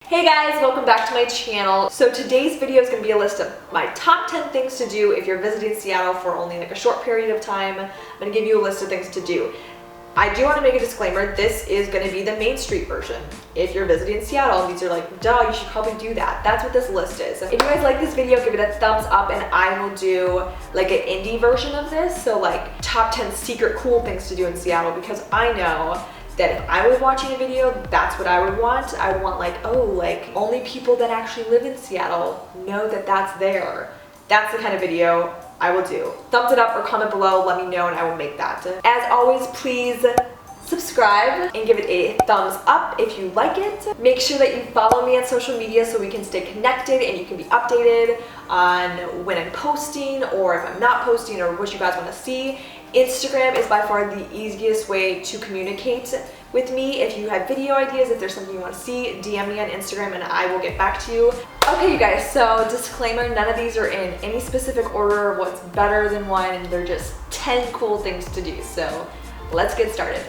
Hey guys, welcome back to my channel. So today's video is going to be a list of my top 10 things to do if you're visiting Seattle for only like a short period of time. I'm going to give you a list of things to do. I do want to make a disclaimer, this is going to be the Main Street version. If you're visiting Seattle, these are like, duh, you should probably do that. That's what this list is. If you guys like this video, give it a thumbs up and I will do like an indie version of this. So like top 10 secret cool things to do in Seattle, because I know that if I was watching a video, that's what I would want. I would want like, oh, like only people that actually live in Seattle know that that's there. That's the kind of video I will do. Thumbs it up or comment below, let me know and I will make that. As always, please subscribe and give it a thumbs up if you like it. Make sure that you follow me on social media so we can stay connected and you can be updated on when I'm posting or if I'm not posting or what you guys want to see. Instagram is by far the easiest way to communicate with me. If you have video ideas, if there's something you want to see, DM me on Instagram and I will get back to you. Okay, you guys, so disclaimer, none of these are in any specific order of what's better than one. They're just 10 cool things to do. So let's get started.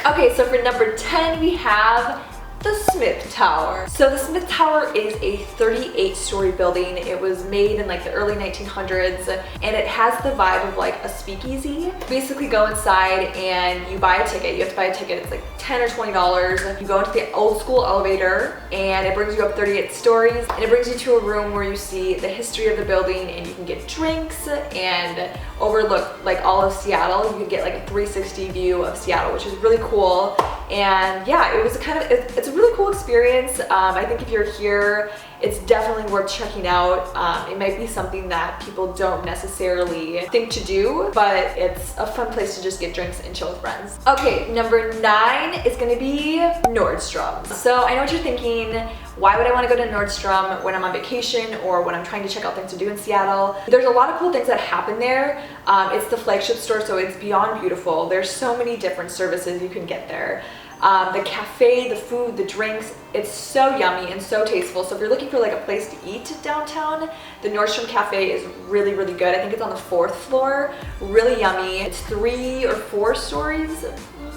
Okay, so for number 10, we have the Smith Tower. So the Smith Tower is a 38-story building. It was made in like the early 1900s and it has the vibe of like a speakeasy. You basically go inside and you buy a ticket. You have to buy a ticket. It's like $10 or $20. You go into the old school elevator and it brings you up 38 stories and it brings you to a room where you see the history of the building and you can get drinks and overlook like all of Seattle. You can get like a 360 view of Seattle, which is really cool. And yeah, it was it's a really cool experience. I think if you're here, it's definitely worth checking out. It might be something that people don't necessarily think to do, but it's a fun place to just get drinks and chill with friends. Okay, number 9 is gonna be Nordstroms. So I know what you're thinking. Why would I want to go to Nordstrom when I'm on vacation or when I'm trying to check out things to do in Seattle? There's a lot of cool things that happen there. It's the flagship store, so it's beyond beautiful. There's so many different services you can get there. The cafe, the food, the drinks, it's so yummy and so tasteful. So if you're looking for like a place to eat downtown, the Nordstrom Cafe is really, really good. I think it's on the 4th floor, really yummy. It's 3 or 4 stories.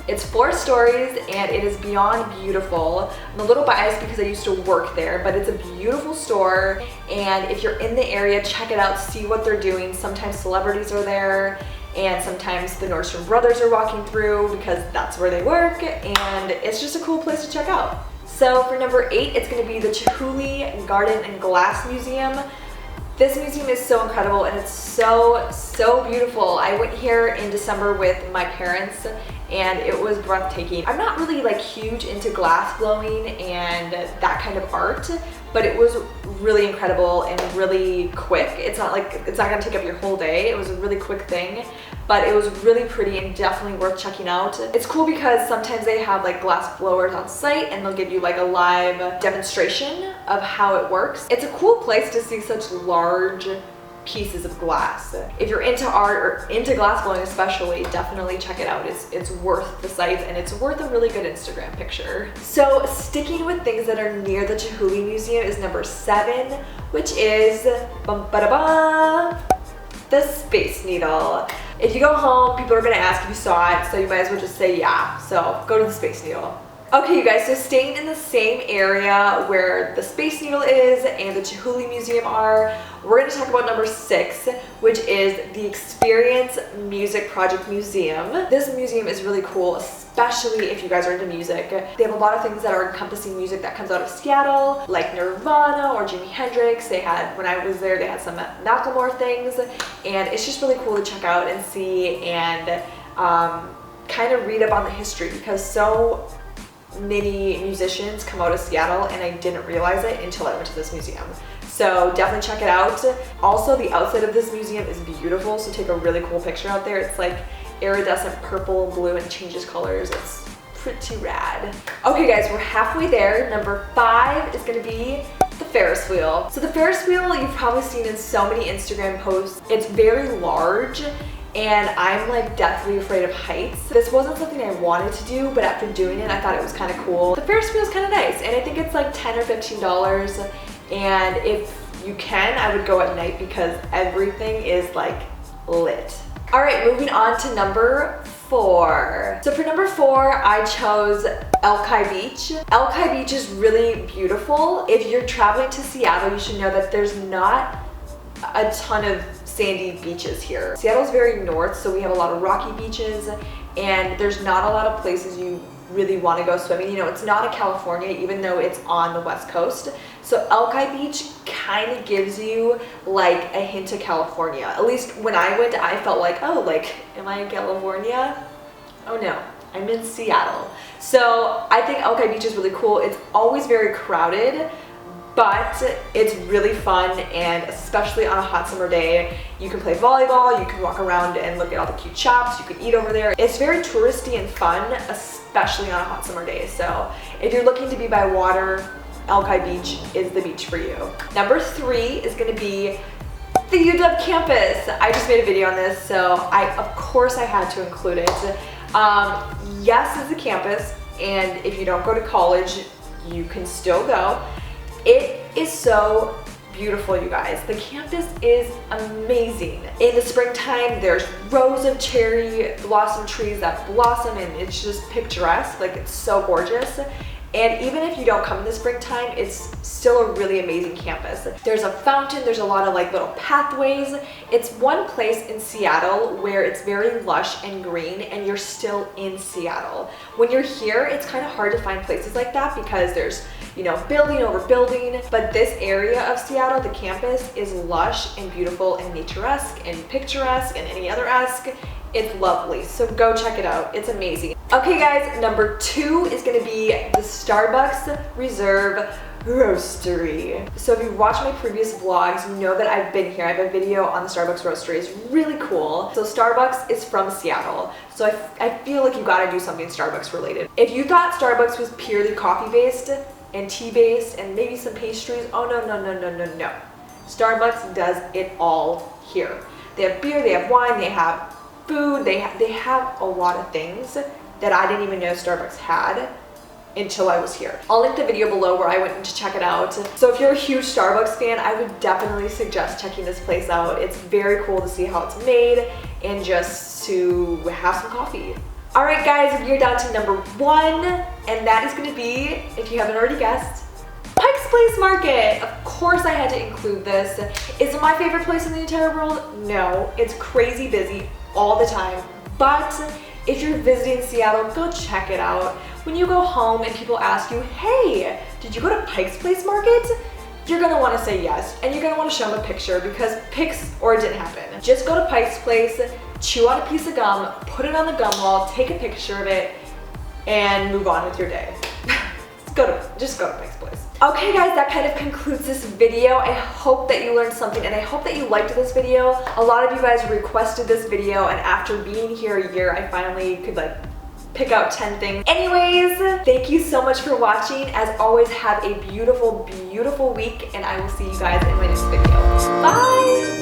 It's 4 stories and it is beyond beautiful. I'm a little biased because I used to work there, but it's a beautiful store. And if you're in the area, check it out, see what they're doing. Sometimes celebrities are there and sometimes the Nordstrom brothers are walking through because that's where they work and it's just a cool place to check out. So for number 8, it's gonna be the Chihuly Garden and Glass Museum. This museum is so incredible and it's so beautiful. I went here in December with my parents and it was breathtaking. I'm not really like huge into glass blowing and that kind of art, but it was really incredible and really quick. It's not gonna take up your whole day. It was a really quick thing, but it was really pretty and definitely worth checking out. It's cool because sometimes they have like glass blowers on site and they'll give you like a live demonstration of how it works. It's a cool place to see such large pieces of glass. If you're into art or into glass blowing especially, definitely check it out. It's worth the sight and it's worth a really good Instagram picture. So sticking with things that are near the Chihuly Museum is number 7, which is the Space Needle. If you go home, people are gonna ask if you saw it, so you might as well just say yeah. So go to the Space Needle. Okay, you guys, so staying in the same area where the Space Needle is and the Chihuly Museum are, we're going to talk about number 6, which is the Experience Music Project Museum. This museum is really cool, especially if you guys are into music. They have a lot of things that are encompassing music that comes out of Seattle, like Nirvana or Jimi Hendrix. They had, when I was there, they had some Macklemore things, and it's just really cool to check out and see and kind of read up on the history because so many musicians come out of Seattle and I didn't realize it until I went to this museum. So definitely check it out. Also, the outside of this museum is beautiful, so take a really cool picture out there. It's like iridescent purple and blue and changes colors. It's pretty rad. Okay guys, we're halfway there. Number 5 is gonna be the Ferris Wheel. So the Ferris Wheel, you've probably seen in so many Instagram posts. It's very large and I'm like deathly afraid of heights. This wasn't something I wanted to do, but after doing it, I thought it was kind of cool. The Ferris wheel is kind of nice, and I think it's like $10 or $15, and if you can, I would go at night because everything is like lit. All right, moving on to number 4. So for number 4, I chose Alki Beach. Alki Beach is really beautiful. If you're traveling to Seattle, you should know that there's not a ton of sandy beaches here. Seattle's very north, so we have a lot of rocky beaches, and there's not a lot of places you really want to go swimming. You know, it's not in California, even though it's on the west coast. So Alki Beach kind of gives you like a hint of California. At least when I went, I felt like, oh, like, am I in California? Oh no, I'm in Seattle. So I think Alki Beach is really cool. It's always very crowded, but it's really fun, and especially on a hot summer day, you can play volleyball, you can walk around and look at all the cute shops, you can eat over there. It's very touristy and fun, especially on a hot summer day. So if you're looking to be by water, Alki Beach is the beach for you. Number 3 is gonna be the UW campus. I just made a video on this, so of course I had to include it. Yes, it's a campus, and if you don't go to college, you can still go. It is so beautiful, you guys. The campus is amazing. In the springtime, there's rows of cherry blossom trees that blossom, and it's just picturesque. Like, it's so gorgeous. And even if you don't come in the springtime, it's still a really amazing campus. There's a fountain, there's a lot of like little pathways. It's one place in Seattle where it's very lush and green, and you're still in Seattle. When you're here, it's kind of hard to find places like that because there's, you know, building over building. But this area of Seattle, the campus, is lush and beautiful and naturesque and picturesque and any other esque. It's lovely, so go check it out. It's amazing. Okay guys, number 2 is gonna be the Starbucks Reserve Roastery. So if you've watched my previous vlogs, you know that I've been here. I have a video on the Starbucks Roastery. It's really cool. So Starbucks is from Seattle, so I feel like you gotta do something Starbucks related. If you thought Starbucks was purely coffee based and tea based and maybe some pastries, oh no, no, no, no, no, no. Starbucks does it all here. They have beer, they have wine, they have food, they have a lot of things that I didn't even know Starbucks had until I was here. I'll link the video below where I went to check it out. So if you're a huge Starbucks fan, I would definitely suggest checking this place out. It's very cool to see how it's made and just to have some coffee. All right guys, we're down to number 1, and that is gonna be, if you haven't already guessed, Pikes Place Market. Of course I had to include this. Is it my favorite place in the entire world? No, it's crazy busy all the time, but if you're visiting Seattle, go check it out. When you go home and people ask you, hey, did you go to Pikes Place Market? You're gonna wanna say yes, and you're gonna wanna show them a picture because pics or it didn't happen. Just go to Pikes Place, chew on a piece of gum, put it on the gum wall, take a picture of it, and move on with your day. Just go to Pikes Place. Okay guys, that kind of concludes this video. I hope that you learned something, and I hope that you liked this video. A lot of you guys requested this video, and after being here a year, I finally could like pick out 10 things. Anyways, thank you so much for watching. As always, have a beautiful, beautiful week, and I will see you guys in my next video. Bye!